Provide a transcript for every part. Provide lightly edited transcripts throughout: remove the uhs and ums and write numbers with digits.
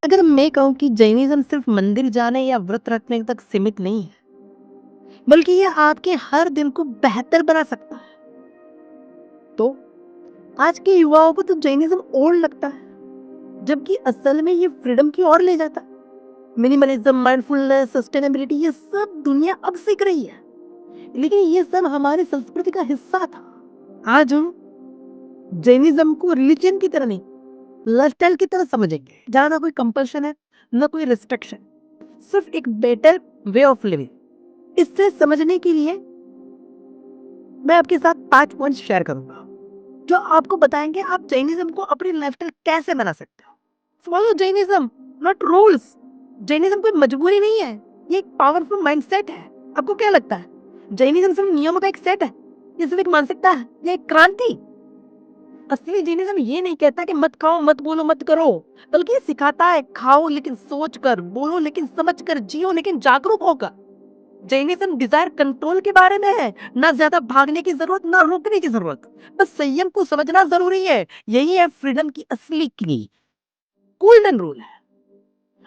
अगर मैं कहूँ कि जैनिज़्म सिर्फ मंदिर जाने या व्रत रखने तक सीमित नहीं है, बल्कि ये आपके हर दिन को बेहतर बना सकता है, तो आज के युवाओं को तो जैनिज़्म और लगता है, जबकि असल में ये फ्रीडम की ओर ले जाता है। मिनिमलिज्म, माइंडफुलनेस, सस्टेनेबिलिटी ये सब दुनिया अब सीख रही है, लेकिन ये सब हमारी संस्कृति का हिस्सा था। आज हम जैनिज्म को रिलीजन की तरह नहीं, लाइफस्टाइल की तरह समझेंगे, जहां ना कोई कंपल्शन है, ना कोई रिस्ट्रिक्शन, सिर्फ एक बेटर वे ऑफ लिविंग। इससे समझने के लिए मैं आपके साथ 5 पॉइंट्स शेयर करूंगा, जो आपको बताएंगे आप जैनिज्म को अपनी लाइफस्टाइल कैसे बना सकते हो। Follow Jainism, not rules. Jainism कोई मजबूरी नहीं है, ये एक पावरफुल माइंडसेट है। आपको क्या लगता है, जैनिज्म सिर्फ नियमों का एक सेट है, ये सिर्फ एक मानसिकता है, ये एक क्रांति? असली जैनिज्म ये नहीं कहता कि मत खाओ, मत बोलो, मत करो, बल्कि ये सिखाता है खाओ लेकिन सोच कर, बोलो लेकिन समझ कर, जियो लेकिन जागरूक होकर। जैनिज्म डिजायर कंट्रोल के बारे में है, ना ज्यादा भागने की जरूरत, ना रोकने की जरूरत, बस संयम को समझना जरूरी है। यही है फ्रीडम की असली की गोल्डन रूल है।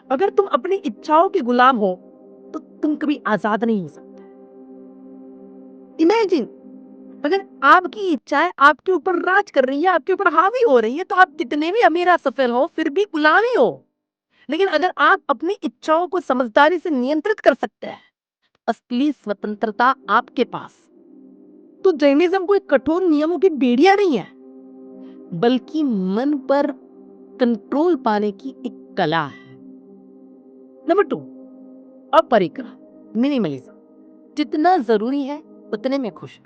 अगर तुम अपनी इच्छाओं के गुलाम हो तो तुम कभी आजाद नहीं हो सकते। इमेजिन, अगर आपकी इच्छाएं आपके ऊपर राज कर रही है, आपके ऊपर हावी हो रही है, तो आप कितने भी अमीर सफल हो फिर भी गुलामी हो। लेकिन अगर आप अपनी इच्छाओं को समझदारी से नियंत्रित कर सकते हैं, असली स्वतंत्रता आपके पास। तो जैनिज्म कोई कठोर नियमों की बेड़िया नहीं है, बल्कि मन पर कंट्रोल पाने की एक कला है। नंबर 2, अपरिग्रह, मिनिमलिज्म। जितना जरूरी है उतने में खुश।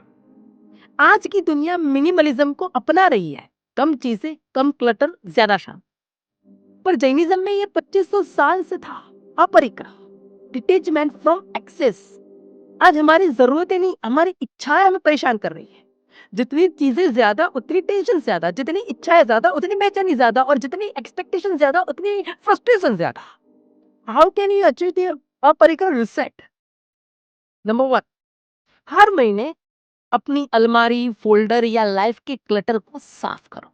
आज की दुनिया मिनिमलिज्म को अपना रही है, कम चीजें, कम क्लटर, ज्यादा शांति। पर जैनिज्म में ये 2500 साल से था। अपरिग्रह, डिटेचमेंट फ्रॉम एक्सेस। आज हमारी जरूरतें नहीं, हमारी इच्छाएं हमें परेशान कर रही है। जितनी चीजें ज्यादा उतनी टेंशन ज्यादा, जितनी इच्छाएं ज्यादा उतनी बेचैनी ज्यादा, और जितनी एक्सपेक्टेशन ज्यादा उतनी फ्रस्ट्रेशन ज्यादा। How can you achieve the aparigraha reset? Number 1, हर महीने अपनी अलमारी, फोल्डर या लाइफ के क्लटर को साफ करो।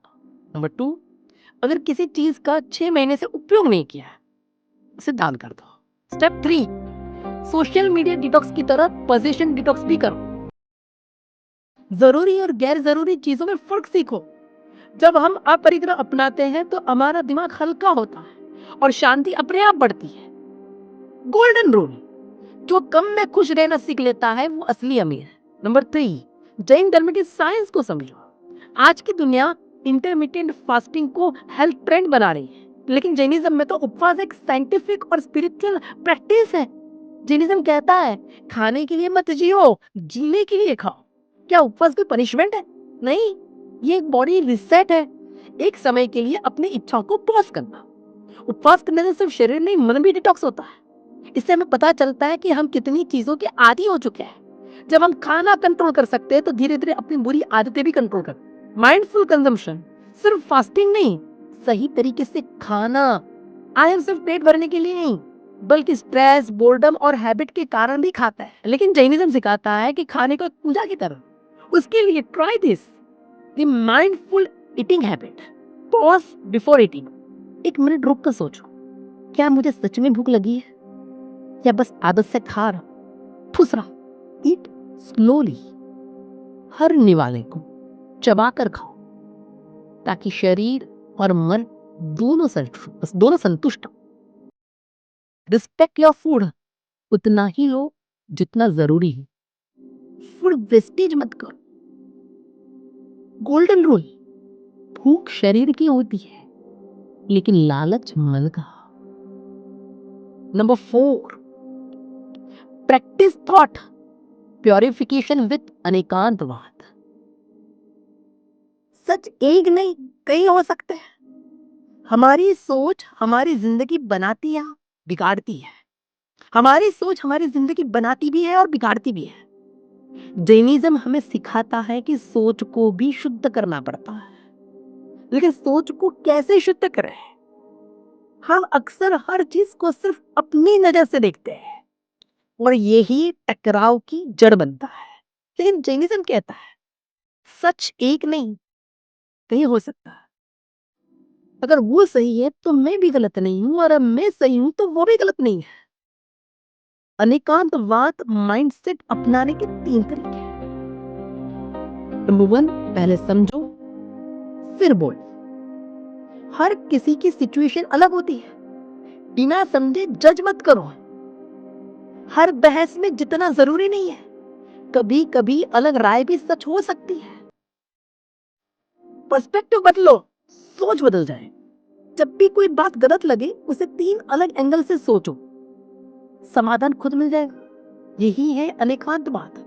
नंबर 2, अगर किसी चीज का 6 महीने से उपयोग नहीं किया है, उसे दान कर दो। स्टेप 3, सोशल मीडिया डिटॉक्स की तरह पोजीशन डिटॉक्स भी करो। जरूरी और गैर जरूरी चीजों में फर्क सीखो। जब हम अपरिग्रह अपनाते हैं तो हमारा दिमाग हल्का होता है और शांति अपने आप बढ़ती है। गोल्डन रूल, जो कम में खुश रहना सीख लेता है वो असली अमीर है। नंबर 3, जैन धर्म की साइंस को समझो। आज की दुनिया इंटरमिटेंट फास्टिंग को हेल्थ ट्रेंड बना रही है, लेकिन जैनिज्म में तो उपवास एक साइंटिफिक और स्पिरिचुअल प्रैक्टिस है। जैनिज्म कहता है खाने के लिए मत जियो, जीने के लिए खाओ। क्या उपवास कोई पनिशमेंट है? नहीं, ये एक बॉडी रिसेट है। एक समय के लिए अपनी इच्छाओं को पॉज करना। उपवास करने से सिर्फ शरीर नहीं, मन भी डिटॉक्स होता है। इससे हमें पता चलता है कि हम कितनी चीजों के आदी हो चुके हैं। जब हम खाना कंट्रोल कर सकते हैं तो धीरे धीरे अपनी बुरी आदतें भी कंट्रोल कर। माइंडफुल कंजम्पशन, सिर्फ फास्टिंग नहीं, सही तरीके से खाना। आयन सिर्फ पेट भरने के लिए नहीं, बल्कि स्ट्रेस, बोर्डम और हैबिट के कारण भी खाता है। लेकिन जैनिज्म सिखाता है कि खाने को एक पूजा की तरह। उसके लिए try this, the mindful eating habit. Pause before eating, 1 minute रुक कर सोचो, क्या मुझे सच में भूख लगी है या बस आदत से खा रहा। दूसरा, ईट स्लोली, हर निवाले को चबा कर खाओ, ताकि शरीर और मन दोनों संतुष्ट हो। रिस्पेक्ट योर फूड, उतना ही लो जितना जरूरी है। फूड वेस्टेज मत करो। गोल्डन रूल, भूख शरीर की होती है, लेकिन लालच मन का। Number 4, practice thought purification with anekantavada. सच एक नहीं, कई हो सकते हैं। हमारी सोच हमारी जिंदगी बनाती है, बिगाड़ती है। हमारी सोच हमारी जिंदगी बनाती भी है और बिगाड़ती भी है। जैनिज्म हमें सिखाता है कि सोच को भी शुद्ध करना पड़ता है, लेकिन सोच को कैसे शुद्ध करें? हम अक्सर हर चीज को सिर्फ अपनी नजर से देखते हैं, और यही टकराव की जड़ बनता है। लेकिन जैनिज्म कहता है सच एक नहीं, कई हो सकता है। अगर वो सही है तो मैं भी गलत नहीं हूं, और अब मैं सही हूं तो वो भी गलत नहीं है। अनेकांतवाद माइंडसेट अपनाने के 3 तरीके हैं। नंबर 1, पहले समझो फिर बोलो। हर किसी की सिचुएशन अलग होती है, बिना समझे जज मत करो। हर बहस में जितना जरूरी नहीं है, कभी कभी अलग राय भी सच हो सकती है। पर्सपेक्टिव बदलो, सोच बदल जाए। जब भी कोई बात गलत लगे उसे 3 अलग एंगल से सोचो, समाधान खुद मिल जाएगा। यही है अनेकांतवाद,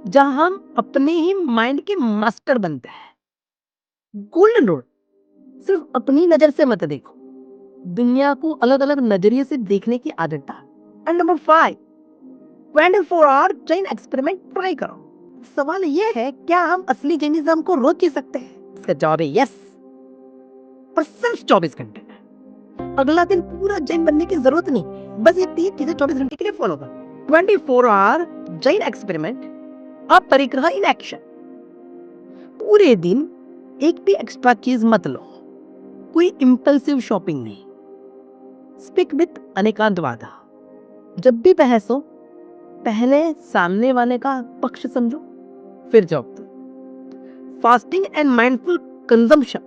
जहां हम अपने ही माइंड के मास्टर बनते हैं। गोल्डन रूल, सिर्फ अपनी नजर से मत देखो, दुनिया को अलग अलग नजरिए से देखने की आदत डाल। And number 5, 24 hour Jain experiment try करो। सवाल यह है, क्या हम असली जैनिज्म को रोक ही सकते हैं? इसका जवाब है यस, पर सिर्फ 24 घंटे। अगला दिन पूरा जैन बनने की जरूरत नहीं, बस ये 3 चीजें 24 घंटे के लिए फॉलो कर। 24 आवर जैन एक्सपेरिमेंट, अब परिग्रह इन एक्शन। पूरे दिन एक भी एक्स्ट्रा चीज मत लो, कोई इंपल्सिव शॉपिंग नहीं। Speak with anekantavada. जब भी बहस हो, पहले सामने वाले का पक्ष समझो, फिर जवाब दो। फास्टिंग एंड माइंडफुल कंजम्पशन,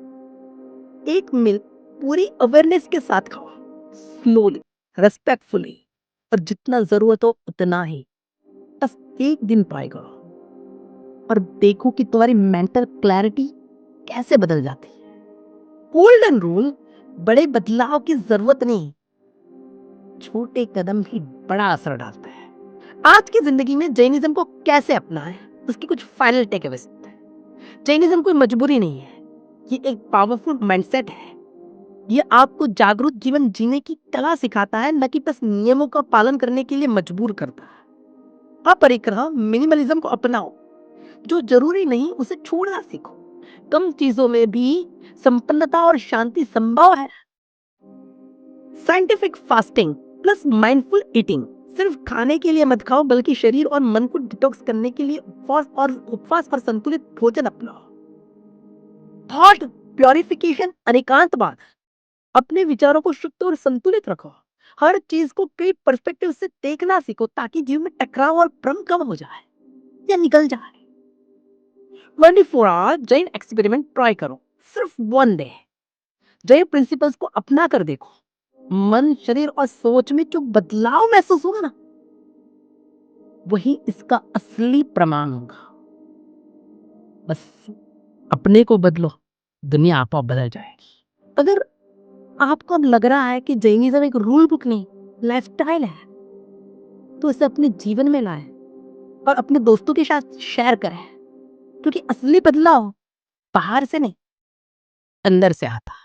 एक मील पूरी अवेयरनेस के साथ खाओ, स्लोली, रेस्पेक्टफुली, और जितना जरूरत हो उतना ही। बस एक दिन ट्राई करो और देखो कि तुम्हारी मेंटल क्लैरिटी कैसे बदल जाती है। गोल्डन रूल, बड़े बदलाव की जरूरत नहीं, छोटे कदम भी बड़ा असर डालते हैं। आज की जिंदगी में जैनिज्म को कैसे अपनाएं, उसकी कुछ फाइनल टेकअवेज हैं। जैनिज्म कोई मजबूरी नहीं है, ये एक पावरफुल माइंडसेट है। ये आपको जागरूक जीवन जीने की कला सिखाता है, न कि बस नियमों का पालन करने के लिए मजबूर करता है। आप परिग्रह मिनिमलिज्म को अपनाओ, जो जरूरी नहीं उसे छोड़ना सीखो। कम चीजों में भी संपन्नता और शांति संभव है। Scientific fasting plus mindful eating, सिर्फ खाने के लिए मत खाओ, बल्कि शरीर और मन को डिटॉक्स करने के लिए उपवास और संतुलित भोजन अपनाओ। थॉट प्योरिफिकेशन, एकांतवाद, अपने विचारों को शुद्ध और संतुलित रखो। हर चीज को कई पर्सपेक्टिव से देखना सीखो, ताकि जीवन में टकराव और भ्रम कम हो जाए या निकल जाए। 24 आवर जैन एक्सपेरिमेंट ट्राई करो, सिर्फ 1 डे। जैन प्रिंसिपल्स को अपना कर देखो, मन, शरीर और सोच में जो बदलाव महसूस होगा ना, वही इसका असली प्रमाण होगा। बस अपने को बदलो, दुनिया आपो बदल जाएगी। अगर आपको अब लग रहा है कि जैनिज्म एक रूल बुक नहीं, लाइफस्टाइल है, तो इसे अपने जीवन में लाएं और अपने दोस्तों के साथ शेयर करें, क्योंकि असली बदलाव बाहर से नहीं, अंदर से आता है।